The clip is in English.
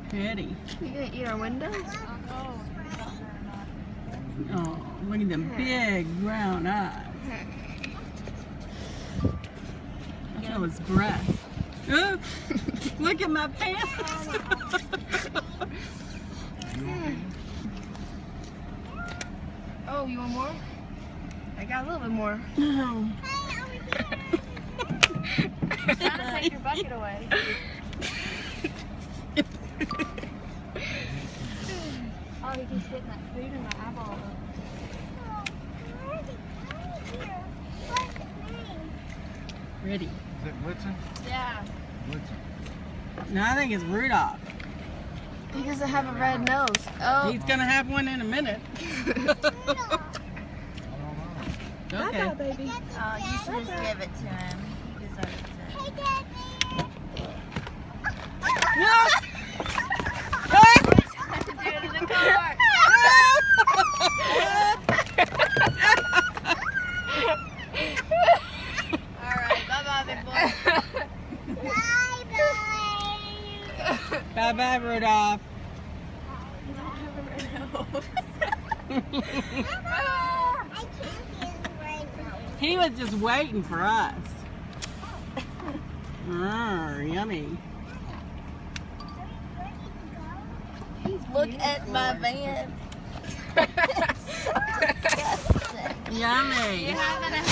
Pretty. You gonna eat our window? Oh, look at them big brown eyes. That was breath. Ooh, look at my pants. Oh, you want more? I got a little bit more. No. I'm trying to take your bucket away. Oh, he keeps getting that food in my eyeball. Pretty. Is it Blitzen? Yeah. Blitzen. No, I think it's Rudolph. He doesn't have a red nose. Oh. He's gonna have one in a minute. I don't know. Okay. baby. You should just give it to him. He deserves it. No! Do it in the car. Alright, bye-bye, big boy. Bye bye, Rudolph. He was just waiting for us. Yummy. Look at my van. Yummy. You're having a